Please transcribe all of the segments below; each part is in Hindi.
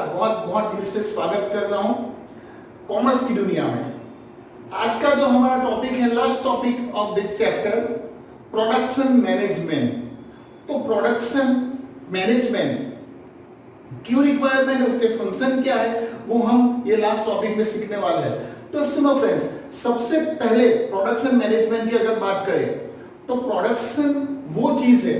बहुत बहुत दिल से स्वागत कर रहा हूं कॉमर्स की दुनिया में। आज का जो हमारा टॉपिक है, last topic of this chapter, production management. तो प्रोडक्शन मैनेजमेंट क्यों रिक्वायरमेंट है, उसके फंक्शन क्या है, वो हम ये लास्ट टॉपिक में सीखने वाले हैं। तो सुनो फ्रेंड्स, सबसे पहले प्रोडक्शन मैनेजमेंट की अगर बात करें तो प्रोडक्शन वो चीज है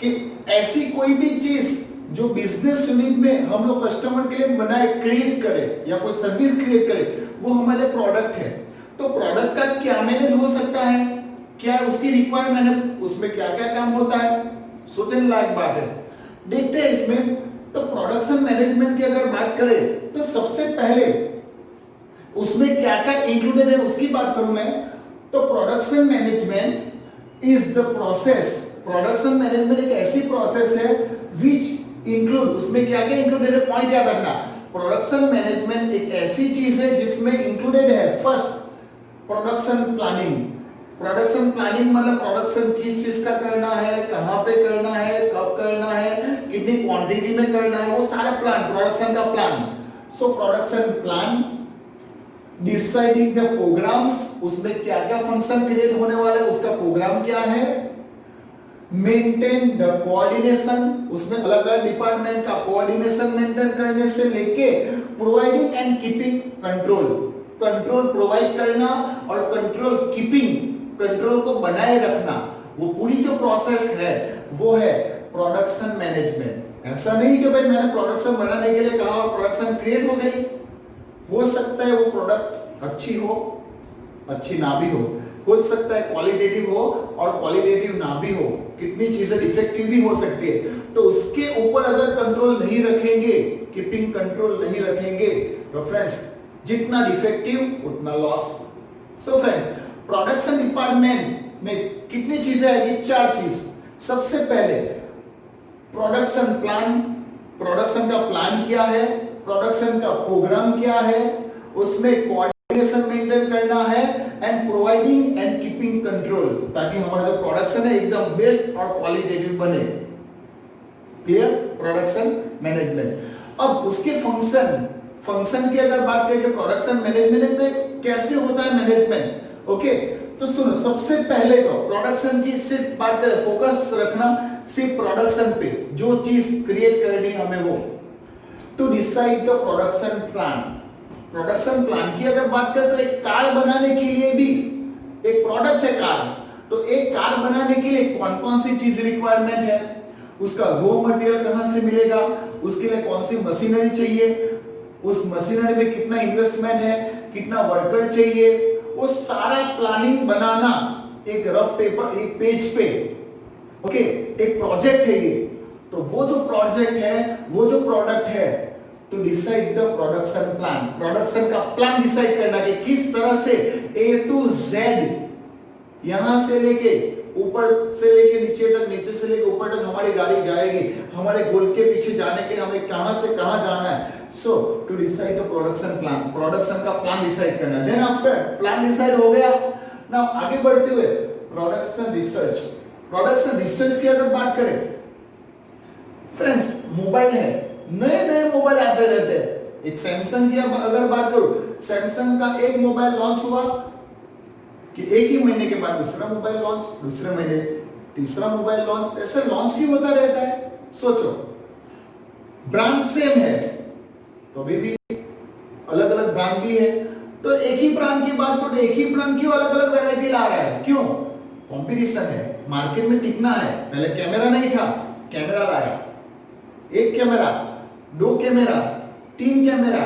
कि ऐसी कोई भी चीज जो बिजनेस यूनिट में हम लोग कस्टमर के लिए बनाए, क्रिएट करें या कोई सर्विस क्रिएट करें, वो हमारे प्रोडक्ट है। तो प्रोडक्ट का क्या मैनेज हो सकता है, क्या उसकी रिक्वायरमेंट है, उसमें क्या क्या काम होता है, सोचने लायक बात है। देखते हैं इसमें। तो प्रोडक्शन मैनेजमेंट की अगर बात करें तो सबसे पहले उसमें क्या क्या इंक्लूडेड है उसकी बात करूं मैं। तो production management is the process, production management एक ऐसी प्रोसेस है विच इंक्लूड, उसमें क्या क्या इंक्लूडेड है, पॉइंट याद रखना। प्रोडक्शन मैनेजमेंट एक ऐसी चीज है जिसमें इंक्लूडेड है first production planning. Production planning मतलब प्रोडक्शन किस चीज का करना है, कहां पे करना है, कब करना है, कितनी क्वांटिटी में करना है, वो सारा प्लान, प्रोडक्शन का plan. So production plan, deciding the programmes, उसमें क्या क्या फंक्शन क्रिएट होने वाला है, उसका प्रोग्राम क्या है, मेंटेन द कोऑर्डिनेशन, उसमें अलग अलग डिपार्टमेंट का कोऑर्डिनेशन मेंटेन करने से लेके providing and keeping control, control provide करना और कंट्रोल कीपिंग, कंट्रोल को बनाए रखना, वो पूरी जो प्रोसेस है वो है प्रोडक्शन मैनेजमेंट। ऐसा नहीं कि भाई मैंने प्रोडक्शन बनाने के लिए कहा और प्रोडक्शन क्रिएट हो गई। हो सकता है वो प्रोडक्ट अच्छी हो, अच्छी ना भी हो सकता है क्वालिटेटिव हो और क्वालिटेटिव ना भी हो, कितनी चीजें डिफेक्टिव भी हो सकती है। तो उसके ऊपर अगर कंट्रोल नहीं रखेंगे, कीपिंग कंट्रोल नहीं रखेंगे, तो फ्रेंड्स जितना डिफेक्टिव उतना loss. So friends, production department में कितनी चीजें आएगी, चार चीज। सबसे पहले प्रोडक्शन प्लान, प्रोडक्शन का प्लान क्या है, प्रोडक्शन का प्रोग्राम क्या है, उसमें कोऑर्डिनेशन मेंटेन करना है and providing and keeping control, ताकि हमारा जो प्रोडक्शन है एकदम बेस्ट और क्वालिटेटिव बने। Clear, production management. अब उसके फंक्शन की अगर बात करें प्रोडक्शन मैनेजमेंट में कैसे होता है मैनेजमेंट, ओके। तो सुनो, सबसे पहले तो प्रोडक्शन की सिर्फ बात करें, फोकस रखना सिर्फ प्रोडक्शन पे, जो चीज क्रिएट करनी है हमें वो। To decide the production plan, production plan की अगर बात करें तो एक कार बनाने के लिए भी, एक प्रोडक्ट है कार, तो एक कार बनाने के लिए कौन कौन सी चीज रिक्वायरमेंट है, उसका रॉ मटेरियल कहां से मिलेगा, उसके लिए कौन सी मशीनरी चाहिए, उस मशीनरी में कितना इन्वेस्टमेंट है, कितना वर्कर चाहिए, वो सारा प्लानिंग बनाना एक रफ पेपर, एक पेज पे, ओके, एक प्रोजेक्ट है ये। तो वो जो प्रोजेक्ट है, वो जो प्रोडक्ट है, to decide the production plan, production का प्लान डिसाइड करना कि किस तरह से ए टू जेड, यहां से लेके ऊपर से लेके नीचे तक, नीचे से लेके ऊपर तक हमारी गाड़ी जाएगी, हमारे गोल के पीछे जाने के लिए हमें कहां से कहां जाना है। So to decide the production plan, production का प्लान डिसाइड करना। देन आफ्टर प्लान डिसाइड हो गया, नाउ आगे बढ़ते हुए प्रोडक्शन रिसर्च, प्रोडक्शन रिसर्च की अगर बात करें फ्रेंड्स, मोबाइल है, नए नए मोबाइल आते रहते हैं। एक सैमसंग की अगर बात करूं, सैमसंग का एक मोबाइल लॉन्च हुआ कि एक ही महीने के बाद दूसरा मोबाइल लॉन्च, दूसरे महीने तीसरा मोबाइल लॉन्च, ऐसे लॉन्च क्यों होता रहता है। सोचो, ब्रांड सेम है तो अभी भी अलग अलग ब्रांड भी है, तो एक ही ब्रांड की बात करो, एक ही ब्रांड क्यों अलग अलग वैरायटी ला रहा है, क्यों, कंपटीशन है, मार्केट में टिकना है। पहले कैमरा नहीं था, कैमरा लाया, एक कैमरा, दो कैमरा, तीन कैमरा,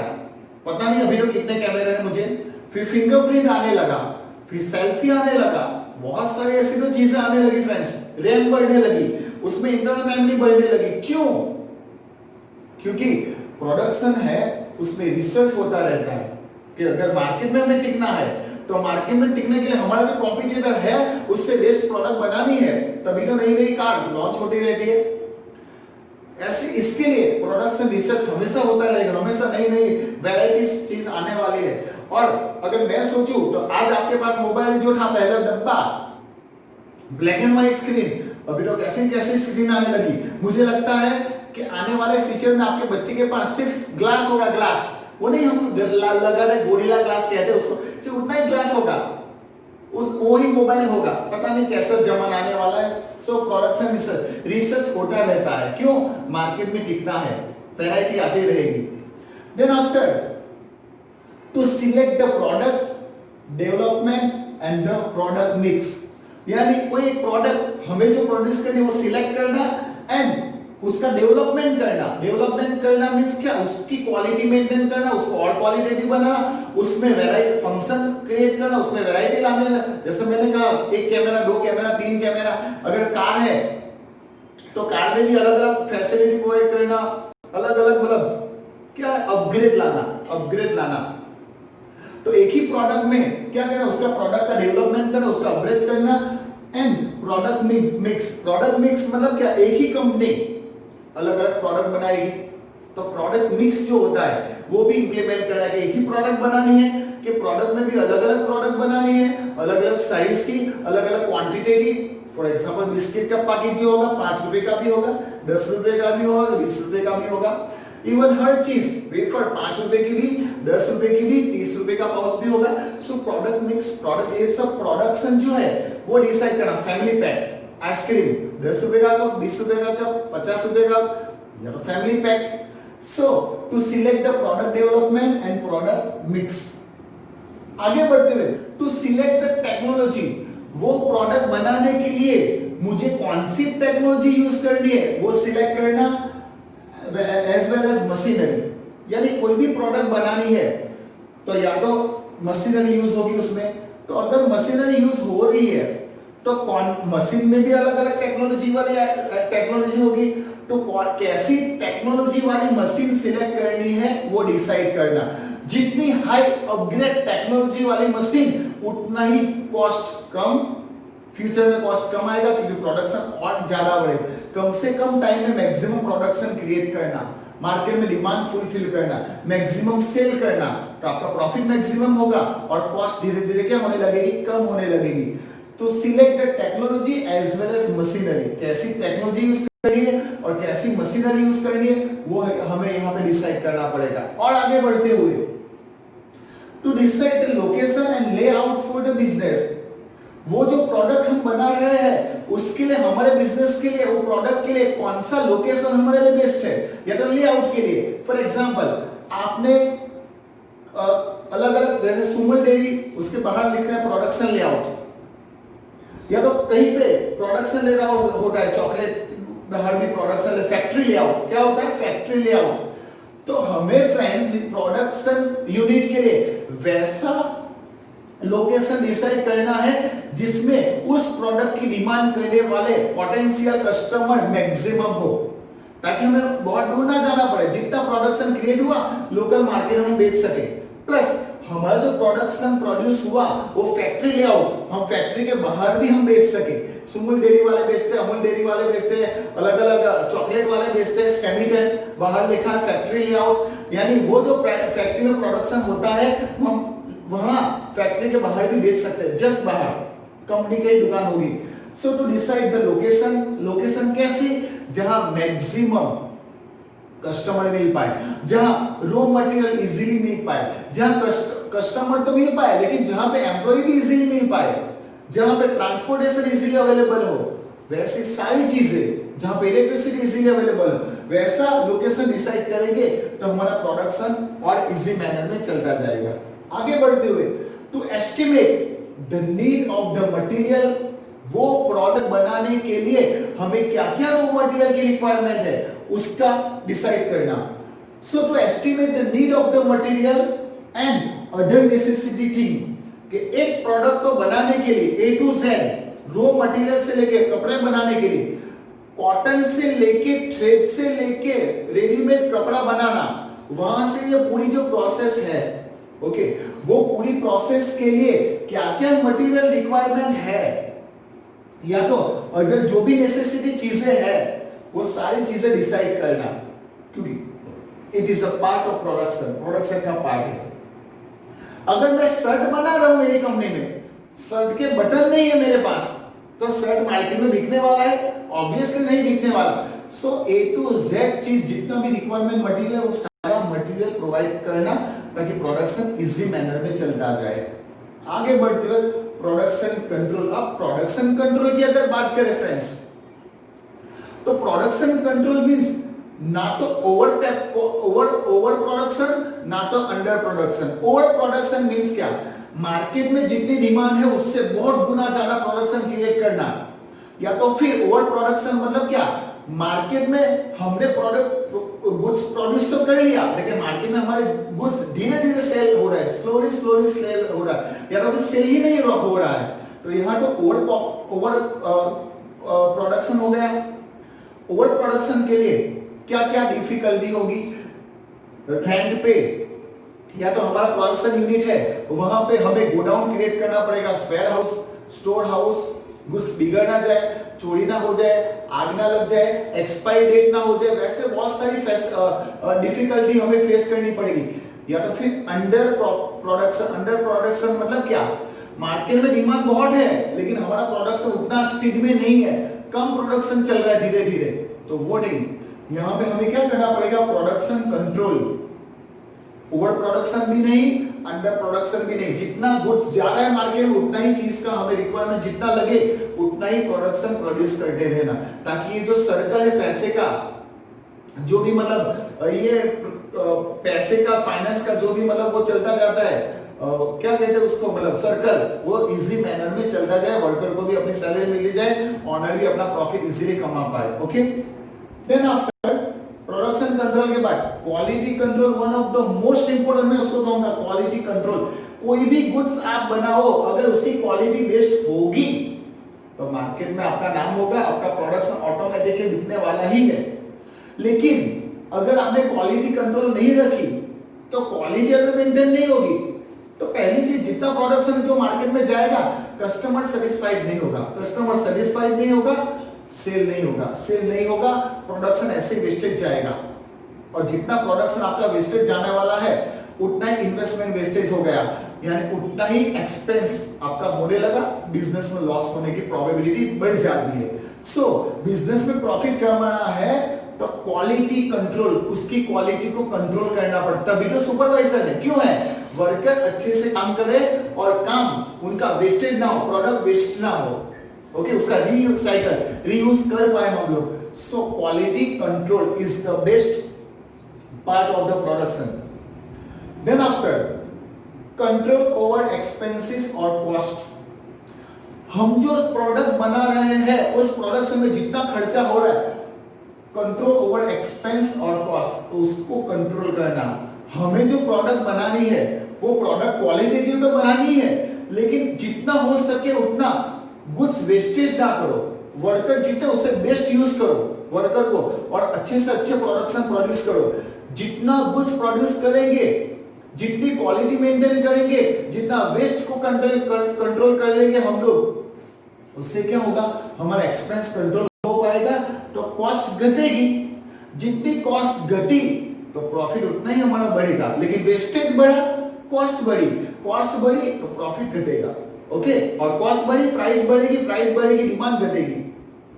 पता नहीं अभी तो कितने कैमरे हैं मुझे, फिर फिंगरप्रिंट आने लगा, फिर सेल्फी आने लगा, बहुत सारी ऐसी तो चीजें आने लगी फ्रेंड्स, रैम बढ़ने लगी, उसमें इंटरनल मेमोरी बढ़ने लगी। क्यों, क्योंकि प्रोडक्शन है, उसमें रिसर्च होता रहता है कि अगर मार्केट में हमें टिकना है, तो मार्केट में टिकने के लिए हमारा जो कॉम्पिटिटर है उससे बेस्ट प्रोडक्ट बनानी है, तभी तो नई नई कार लॉन्च होती रहती है। ऐसे इसके लिए प्रोडक्शन रिसर्च हमेशा होता रहेगा, हमेशा नई नई वैरायटीज चीज आने वाली है। और अगर मैं सोचूं तो आज आपके पास मोबाइल जो था, पहला डब्बा, ब्लैक एंड व्हाइट स्क्रीन, अभी तो कैसे कैसे स्क्रीन आने लगी। मुझे लगता है कि आने वाले फ्यूचर में आपके बच्चे के पास सिर्फ ग्लास होगा, ग्लास, वो नहीं हम लगा रहे गोरिल्ला ग्लास कहते हैं उसको, सिर्फ उतना ही ग्लास होगा, वो ही मोबाइल होगा, पता नहीं कैसा जमाना आने वाला है। सो प्रोडक्शन रिसर्च होता रहता है, क्यों? मार्केट में टिकना है, वैरायटी आती रहेगी। Then after to select the product development and the product mix, यानी कोई एक प्रोडक्ट हमें जो प्रोड्यूस करनी है वो सिलेक्ट करना एंड उसका डेवलपमेंट करना मींस क्या? उसकी क्वालिटी मेंटेन करना, उसको और क्वालिटेटिव बनाना, उसमें वैरायटी फंक्शन क्रिएट करना, उसमें वैरायटी लाने। जैसे मैंने कहा एक कैमरा, दो कैमरा, तीन कैमरा, अगर कार है तो कार में भी अलग अलग फैसिलिटी प्रोवाइड करना, अलग अलग मतलब क्या है? अपग्रेड लाना। तो एक ही प्रोडक्ट में क्या करना? उसका प्रोडक्ट का डेवलपमेंट करना, उसका अपग्रेड करना एंड प्रोडक्ट मिक्स मतलब क्या? एक ही कंपनी अलग अलग प्रोडक्ट बनाएगी, तो प्रोडक्ट मिक्स जो होता है वो भी इंप्लीमेंट करना है। एक ही प्रोडक्ट बनानी है कि प्रोडक्ट में भी अलग अलग प्रोडक्ट बनानी है, अलग अलग साइज की, अलग अलग क्वांटिटी की। फॉर एग्जांपल बिस्किट का पैकेट जो होगा 5 रुपए का भी होगा, 10 रुपए का भी होगा, 20 रुपए का भी होगा। इवन हर चीज वेफर 5 रुपए की भी, 10 रुपए की भी, 30 रुपए का पाउच भी होगा। सो प्रोडक्ट मिक्स, प्रोडक्ट ये सब प्रोडक्शन जो है वो डिसाइड करना। फैमिली पैक आइसक्रीम 10 रुपए का कप, 20 रुपए का कप, 50 रुपए का, या तो family pack. So to select the product development and product mix. आगे बढ़ते हुए टू सिलेक्ट द टेक्नोलॉजी, वो प्रोडक्ट बनाने के लिए मुझे कौन सी टेक्नोलॉजी यूज करनी है वो सिलेक्ट करना, एज वेल एज मशीनरी। यानी कोई भी प्रोडक्ट बनानी है तो या तो मशीनरी यूज होगी उसमें, तो अगर मशीनरी यूज हो रही है तो कौन मशीन में भी अलग अलग टेक्नोलॉजी होगी, तो कैसी टेक्नोलॉजी वाली मशीन सिलेक्ट करनी है वो डिसाइड करना। जितनी हाई अपग्रेड टेक्नोलॉजी वाली मशीन उतना ही कॉस्ट कम, फ्यूचर में कॉस्ट कम आएगा क्योंकि प्रोडक्शन और ज्यादा बढ़ेगा। कम से कम टाइम में मैक्सिमम प्रोडक्शन क्रिएट करना, मार्केट में डिमांड फुलफिल करना, मैक्सिमम सेल करना, तो आपका प्रॉफिट मैक्सिमम होगा और कॉस्ट धीरे धीरे क्या होने लगेगी? कम होने लगेगी। तो select the technology as well as machinery, कैसी टेक्नोलॉजी यूज करनी है और कैसी मशीनरी यूज करनी है वो हमें यहाँ पे डिसाइड करना पड़ेगा। और आगे बढ़ते हुए to decide the location and layout for the business, वो जो प्रोडक्ट हम बना रहे हैं उसके लिए, हमारे बिजनेस के लिए, वो प्रोडक्ट के लिए कौन सा लोकेशन हमारे लिए बेस्ट है या तो लेआउट के लिए। फॉर एग्जांपल आपने अलग अलग जैसे सुमन डेयरी, उसके बाहर लिखा है प्रोडक्शन लेआउट, या तो कहीं पे प्रोडक्शन लेआउट होता है, चॉकलेट बाहर भी प्रोडक्शन, फैक्ट्री लेआउट क्या होता है? Factory layout. तो हमें फ्रेंड्स प्रोडक्शन यूनिट के लिए वैसा लोकेशन डिसाइड करना है जिसमें उस प्रोडक्ट की डिमांड करने वाले पोटेंशियल कस्टमर मैक्सिमम हो, ताकि हमें बहुत दूर ना जाना पड़े। जितना प्रोडक्शन क्रिएट हुआ लोकल मार्केट में हम बेच सके, प्लस हमारा जो प्रोडक्शन प्रोड्यूस हुआ वो फैक्ट्री लेआउट, हम फैक्ट्री के बाहर भी हम बेच सके। सुमन डेयरी वाले बेचते हैं, अमूल डेयरी वाले बेचते हैं, अलग अलग चॉकलेट वाले बेचते हैं, स्केमिटेड बाहर लिखा है फैक्ट्री लेआउट, यानी वो जो फैक्ट्री में प्रोडक्शन होता है हम वहां फैक्ट्री के बाहर भी बेच सकते हैं, जस्ट बाहर कंपनी की दुकान होगी। सो टू डिसाइड द लोकेशन कैसी? जहां मैक्सिमम कस्टमर मिल पाए, जहां रॉ मटेरियल इजीली मिल पाए, जहां कस्टमर तो मिल पाए लेकिन जहां पे एम्प्लॉय भी इजीली मिल पाए, जहां पे ट्रांसपोर्टेशन इजीली अवेलेबल हो, वैसी सारी चीजें, जहां पे इलेक्ट्रिसिटी इजीली अवेलेबल हो, वैसा लोकेशन डिसाइड करेंगे तो हमारा प्रोडक्शन और इजी मैनर में चलता जाएगा। आगे बढ़ते हुए to estimate the need of the material, वो प्रोडक्ट बनाने के लिए हमें क्या क्या रॉ मटेरियल की रिक्वायरमेंट है उसका डिसाइड करना। So to estimate the need of the material and other necessity thing, कि एक प्रोडक्ट को बनाने के लिए A to Z raw material से लेके कपड़े बनाने के लिए, कॉटन से लेके, थ्रेड से लेके रेडीमेड कपड़ा बनाना, वहां से ये पूरी जो प्रोसेस है, ओके, वो पूरी प्रोसेस के लिए क्या क्या मटेरियल रिक्वायरमेंट है, या तो अगर जो भी नेसेसिटी चीजें है वो सारी चीजें डिसाइड करना, क्योंकि it is a part of production का पार्ट है। अगर मैं शर्ट बना रहा हूं मेरी कंपनी में, शर्ट के बटन नहीं है मेरे पास, तो शर्ट मार्केट में बिकने वाला है? ऑब्वियसली नहीं बिकने वाला। सो ए टू जेड चीज जितना भी रिक्वायरमेंट मटेरियल है वो सारा मटेरियल प्रोवाइड करना ताकि प्रोडक्शन इजी मैनर में चलता जाए। आगे बढ़ते हुए प्रोडक्शन कंट्रोल। अब प्रोडक्शन कंट्रोल की अगर बात करें फ्रेंड्स, तो प्रोडक्शन कंट्रोल मींस ना तो ओवर प्रोडक्शन ना तो under production. Over production means क्या, मार्केट में जितनी डिमांड है उससे बहुत गुना ज्यादा प्रोडक्शन क्रिएट करना। या तो फिर ओवर प्रोडक्शन मतलब क्या, मार्केट में हमने प्रोडक्ट गुड्स प्रोड्यूस तो कर लिया लेकिन मार्केट में हमारे गुड्स धीरे धीरे सेल हो रहा है, स्लोली सेल हो रहा है, या तो सेल ही नहीं हो रहा है, तो यहाँ तो ओवर प्रोडक्शन हो गया। ओवर प्रोडक्शन के लिए क्या क्या डिफिकल्टी होगी, रैंक पे या तो हमारा प्रोडक्शन यूनिट है वहां पे हमें गोडाउन क्रिएट करना पड़ेगा, warehouse, storehouse, goods बिगड़ ना जाए, चोरी ना हो जाए, आग ना लग जाए, एक्सपायरी डेट ना हो जाए, वैसे बहुत सारी डिफिकल्टी हमें फेस करनी पड़ेगी। या तो फिर अंडर प्रोडक्शन मतलब क्या, मार्केट में डिमांड बहुत है लेकिन हमारा प्रोडक्शन उतना स्पीड में नहीं है, कम प्रोडक्शन चल रहा है धीरे धीरे, तो वो नहीं। यहाँ पे हमें क्या करना पड़ेगा, प्रोडक्शन कंट्रोल। ओवर प्रोडक्शन भी नहीं, अंडर प्रोडक्शन भी नहीं, जितना गुड्स जा रहा है मार्केट में उतना ही चीज का हमें रिक्वायरमेंट जितना लगे उतना ही प्रोडक्शन प्रोड्यूस करते रहना, ताकि ये जो सर्कल है पैसे का, जो भी मतलब ये पैसे का, फाइनेंस का जो भी मतलब वो चलता जाता है, क्या कहते हैं उसको, मतलब सर्कल, वो इजी मैनर में चलता जाए, वर्कर को भी अपनी सैलरी मिल जाए, ऑनर भी अपना प्रॉफिट इजीली कमा पाए। Okay, then after production control के बाद quality control, one of the most important, मैं उसको कहूंगा क्वालिटी कंट्रोल। कोई भी गुड्स आप बनाओ अगर उसकी क्वालिटी बेस्ट होगी तो मार्केट में आपका नाम होगा, आपका प्रोडक्शन ऑटोमेटिकली बिकने वाला ही है। लेकिन अगर आपने क्वालिटी कंट्रोल नहीं रखी तो क्वालिटी अगर मेंटेन नहीं होगी तो पहली चीज, जितना प्रोडक्शन जो मार्केट में जाएगा कस्टमर सेटिस्फाइड नहीं होगा, कस्टमर सेटिस्फाइड नहीं होगा, सेल नहीं होगा, सेल नहीं होगा, प्रोडक्शन ऐसे वेस्टेज जाएगा, और जितना प्रोडक्शन आपका वेस्टेज जाने वाला है उतना ही इन्वेस्टमेंट वेस्टेज हो गया, यानी उतना ही एक्सपेंस आपका होने लगा, बिजनेस में लॉस होने की प्रोबेबिलिटी बढ़ जाती है। सो बिजनेस में प्रॉफिट कमाना है तो क्वालिटी कंट्रोल, उसकी क्वालिटी को कंट्रोल करना पड़ता, तभी तो सुपरवाइजर है। क्यों है, वर्कर अच्छे से काम करे और काम उनका वेस्टेज ना हो, प्रोडक्ट वेस्ट ना हो, ओके, उसका रीयूज साइकिल रीयूज कर पाए हम लोग। So quality control is the best part of the production. Then after control over expenses और कॉस्ट। हम जो प्रोडक्ट बना रहे हैं उस प्रोडक्शन में जितना खर्चा हो रहा है, कंट्रोल ओवर एक्सपेंस और कॉस्ट, उसको कंट्रोल करना। हमें जो प्रोडक्ट बनानी है वो प्रोडक्ट क्वालिटेटिव तो बनानी है, लेकिन जितना हो सके उतना गुड्स वेस्टेज ना करो, वर्कर जितने उससे बेस्ट यूज करो वर्कर को, और अच्छे से अच्छे प्रोडक्शन प्रोड्यूस करो। जितना गुड्स प्रोड्यूस करेंगे, जितनी क्वालिटी मेंटेन करेंगे, जितना वेस्ट को कंट्रोल कर लेंगे हम लोग, उससे क्या होगा, हमारा एक्सपेंस कंट्रोल हो पाएगा तो कॉस्ट घटेगी। जितनी कॉस्ट घटी तो प्रॉफिट उतना ही हमारा बढ़ेगा, लेकिन वेस्टेज बढ़ा, कॉस्ट बढ़ी, कॉस्ट बढ़ी तो प्रॉफिट घटेगा, ओके, और कॉस्ट बढ़ी, प्राइस बढ़ेगी, डिमांड घटेगी,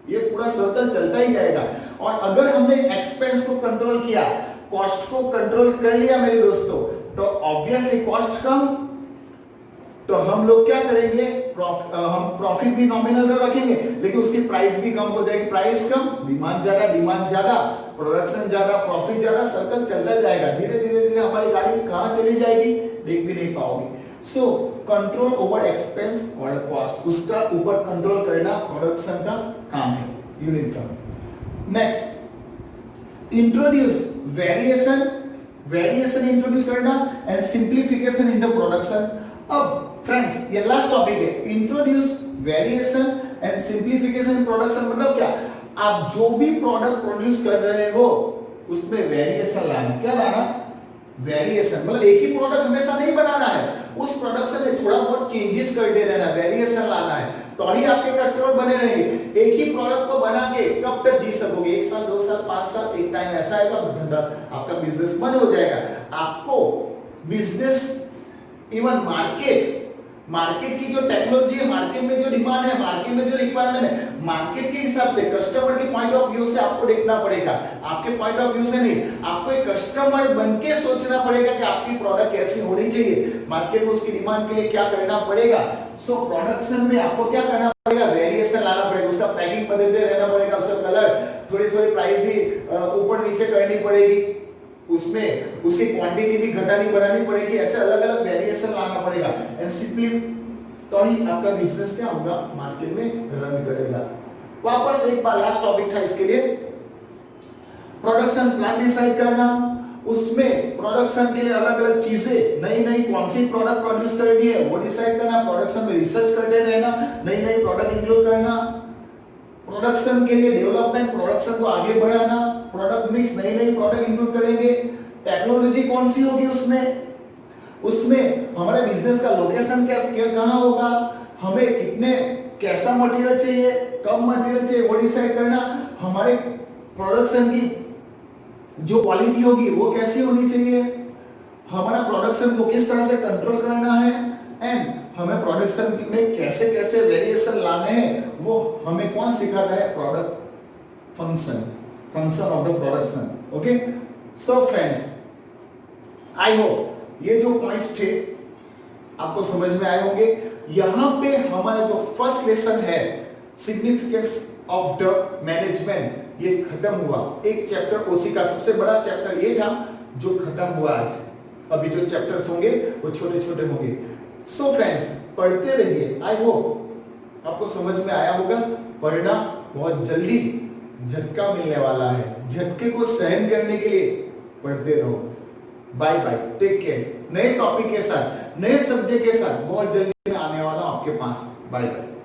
ये पूरा सर्कल चलता ही जाएगा। और अगर हमने एक्सपेंस को कंट्रोल किया, कॉस्ट को कंट्रोल कर लिया मेरे दोस्तों, तो ऑब्वियसली कॉस्ट कम, तो हम लोग क्या करेंगे, हम प्रॉफिट भी नॉमिनल रखेंगे लेकिन उसकी प्राइस भी कम हो जाएगी, प्राइस कम, डिमांड ज्यादा, प्रोडक्शन ज्यादा, प्रॉफिट ज्यादा, सर्कल चलता जाएगा, धीरे धीरे हमारी गाड़ी कहां चली जाएगी देख भी नहीं पाओगे। सो कंट्रोल ओवर एक्सपेंस और कॉस्ट, उसका ऊपर कंट्रोल करना प्रोडक्शन का काम है, यूनिट का। नेक्स्ट, इंट्रोड्यूस वेरिएशन इंट्रोड्यूस करना and simplification in the production. अब फ्रेंड्स ये लास्ट टॉपिक है, introduce variation and simplification in production. मतलब क्या, आप जो भी प्रोडक्ट प्रोड्यूस कर रहे हो उसमें वेरिएशन लाना। क्या लाना, वेरिएशन, मतलब एक ही प्रोडक्ट हमेशा नहीं बनाना है, उस प्रोडक्शन में थोड़ा बहुत चेंजेस करते रहना, वेरिएशन लाना है, तो ही आपके कस्टमर बने रहेंगे। एक ही प्रोडक्ट को बना के कब तक जी सकोगे, 1 साल 2 साल 5 साल, एक टाइम ऐसा आएगा धंधा आपका बिजनेस बंद हो जाएगा। आपको बिजनेस, इवन मार्केट मार्केट की जो टेक्नोलॉजी है, मार्केट में जो डिमांड है, मार्केट में जो रिक्वायरमेंट है, मार्केट के हिसाब से, कस्टमर के पॉइंट ऑफ व्यू से आपको देखना पड़ेगा। आपके पॉइंट ऑफ व्यू से नहीं, आपको एक कस्टमर बन के सोचना पड़ेगा कि आपकी प्रोडक्ट कैसी होनी चाहिए, मार्केट में उसकी डिमांड के लिए क्या करना पड़ेगा। सो प्रोडक्शन में आपको क्या करना पड़ेगा, वेरिएशन लाना पड़ेगा, उसका पैकिंग बदलते रहना पड़ेगा, उसका कलर, थोड़ी थोड़ी प्राइस भी ऊपर नीचे करनी पड़ेगी, उसमें उसकी क्वांटिटी भी घटानी बढ़ानी पड़ेगी, ऐसे अलग अलग वेरिएशन लाना पड़ेगा। एंड सिंपली तो ही आपका बिजनेस क्या होगा, मार्केट में रन करेगा। वापस एक बार लास्ट टॉपिक था इसके लिए, प्रोडक्शन प्लान डिसाइड करना, उसमें प्रोडक्शन के लिए अलग अलग चीजें, नई नई कौन सी प्रोडक्ट प्रोड्यूस करनी है वो डिसाइड करना, प्रोडक्शन में रिसर्च करते रहना, नई नई प्रोडक्ट इंक्लूड करना, प्रोडक्शन के लिए डेवलपमेंट, प्रोडक्शन को आगे बढ़ाना, प्रोडक्ट मिक्स, नई नई प्रोडक्ट इंक्लूड करेंगे, टेक्नोलॉजी कौन सी होगी उसमें हमारे बिजनेस का लोकेशन कहाँ होगा, हमें कितने कैसा मटेरियल चाहिए, कम मटेरियल चाहिए वो डिसाइड करना, हमारे प्रोडक्शन की जो क्वालिटी होगी वो कैसी होनी चाहिए, हमारा प्रोडक्शन को किस तरह से कंट्रोल करना है, एंड हमें प्रोडक्शन में कैसे कैसे वेरिएशन लाने हैं वो हमें कौन सिखाता है, product function of the production. Okay, so friends, I hope ये जो पॉइंट्स थे आपको समझ में आए होंगे। यहां पे हमारा जो फर्स्ट लेसन है, सिग्निफिकेंस ऑफ द मैनेजमेंट, ये खत्म हुआ। एक चैप्टर ओसी का सबसे बड़ा चैप्टर ये था जो खत्म हुआ आज। अभी जो चैप्टर्स होंगे वो छोटे छोटे होंगे। सो फ्रेंड्स, पढ़ते रहिए, आई होप आपको समझ में आया होगा। पढ़ना बहुत जल्दी झटका मिलने वाला है, झटके को सहन करने के लिए पढ़ते रहो। Bye bye, take care. नए टॉपिक के साथ, नए सब्जेक्ट के साथ बहुत जल्दी आने वाला आपके पास। Bye bye.